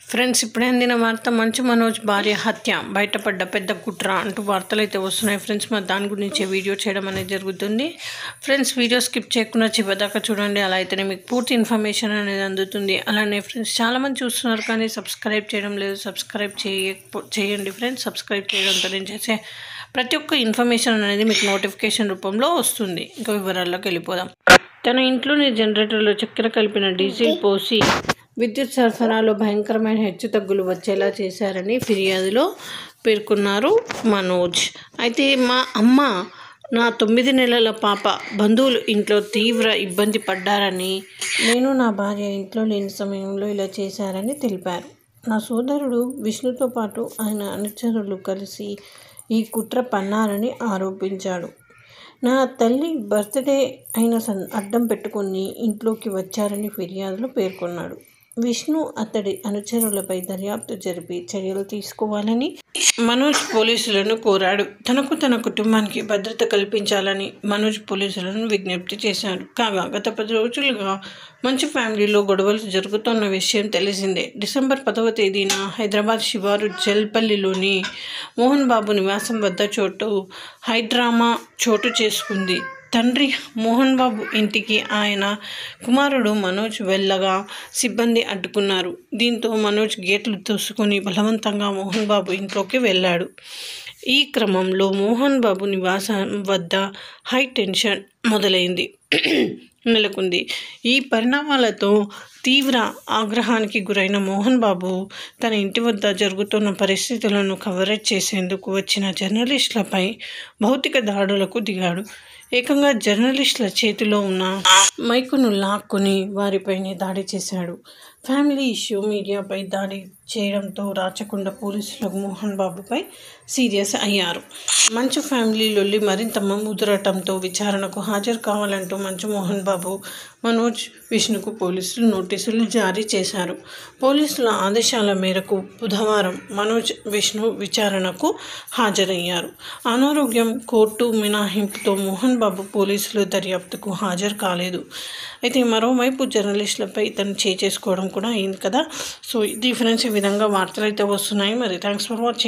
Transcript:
Friends, ఇప్పుడే అందిన వార్త. మంచు మనోజ్ భార్య హత్య, బయటపడ్డ పెద్ద కుట్ర అంటూ వార్తలు అయితే వస్తున్నాయి ఫ్రెండ్స్. మరి దాని గురించి వీడియో చేయడం అనేది జరుగుతుంది ఫ్రెండ్స్. వీడియో స్కిప్ చేయకుండా చివరిదాకా చూడండి, అలా అయితేనే మీకు పూర్తి ఇన్ఫర్మేషన్ అనేది అందుతుంది. అలానే ఫ్రెండ్స్, చాలామంది చూస్తున్నారు కానీ సబ్స్క్రైబ్ చేయడం లేదు. సబ్స్క్రైబ్ చేయండి ఫ్రెండ్స్. సబ్స్క్రైబ్ చేయడంతో నేను చేసే ప్రతి ఒక్క ఇన్ఫర్మేషన్ అనేది మీకు నోటిఫికేషన్ రూపంలో వస్తుంది. ఇంకా వివరాల్లోకి వెళ్ళిపోదాం. తన ఇంట్లోని జనరేటర్లో చక్కెర కలిపిన డీజిల్ పోసి విద్యుత్ సరఫరాలో భయంకరమైన హెచ్చుతగ్గులు వచ్చేలా చేశారని ఫిర్యాదులో పేర్కొన్నారు మనోజ్. అయితే మా అమ్మ, నా 9 నెలల పాప బంధువులు ఇంట్లో తీవ్ర ఇబ్బంది పడ్డారని, నేను నా భార్య ఇంట్లో లేని సమయంలో ఇలా చేశారని తెలిపారు. నా సోదరుడు విష్ణుతో పాటు ఆయన అనుచరులు కలిసి ఈ కుట్ర పన్నారని ఆరోపించాడు. నా తల్లి బర్త్డే అయిన అడ్డం పెట్టుకుని ఇంట్లోకి వచ్చారని ఫిర్యాదులో పేర్కొన్నాడు. విష్ణు, అతడి అనుచరులపై దర్యాప్తు జరిపి చర్యలు తీసుకోవాలని మనోజ్ పోలీసులను కోరాడు. తనకు, తన కుటుంబానికి భద్రత కల్పించాలని మనోజ్ పోలీసులను విజ్ఞప్తి చేశాడు. కాగా గత 10 రోజులుగా మంచు ఫ్యామిలీలో గొడవలు జరుగుతున్న విషయం తెలిసిందే. డిసెంబర్ 10వ తేదీన హైదరాబాద్ శివారు జల్పల్లిలోని మోహన్ బాబు నివాసం వద్ద హైడ్రామా చోటు చేసుకుంది. తండ్రి మోహన్ బాబు ఇంటికి ఆయన కుమారుడు మనోజ్ వెళ్ళగా సిబ్బంది అడ్డుకున్నారు. దీంతో మనోజ్ గేట్లు తోసుకొని బలవంతంగా మోహన్ బాబు ఇంట్లోకి వెళ్ళాడు. ఈ క్రమంలో మోహన్ బాబు నివాసం వద్ద హై టెన్షన్ నెలకొంది. ఈ పరిణామాలతో తీవ్ర ఆగ్రహానికి గురైన మోహన్ బాబు తన ఇంటి వద్ద జరుగుతున్న పరిస్థితులను కవరేజ్ చేసేందుకు వచ్చిన జర్నలిస్టులపై భౌతిక దాడులకు దిగాడు. ఏకంగా జర్నలిస్టుల చేతిలో ఉన్న మైకును లాక్కొని వారిపైనే దాడి చేశాడు. ఫ్యామిలీ ఇష్యూ మీడియాపై దాడి చేయడంతో రాచకొండ పోలీసులకు మోహన్ బాబుపై సీరియస్ అయ్యారు. మంచు ఫ్యామిలీ లొల్లి మరింత ముదరటంతో విచారణకు హాజరు కావాలంటూ మంచు మోహన్ బాబు, మనోజ్, విష్ణుకు పోలీసులు నోటీసులు జారీ చేశారు. పోలీసుల ఆదేశాల మేరకు బుధవారం మనోజ్, విష్ణు విచారణకు హాజరయ్యారు. అనారోగ్యం, కోర్టు మినహాయింపుతో మోహన్ బాబు పోలీసులు దర్యాప్తుకు హాజరు కాలేదు. అయితే మరోవైపు జర్నలిస్టులపై ఇతను చేసుకోవడం కూడా అయింది కదా. సో ఇది ఫ్రెండ్స్, ఈ విధంగా వార్తలు అయితే వస్తున్నాయి. మరి థ్యాంక్స్ ఫర్ వాచింగ్.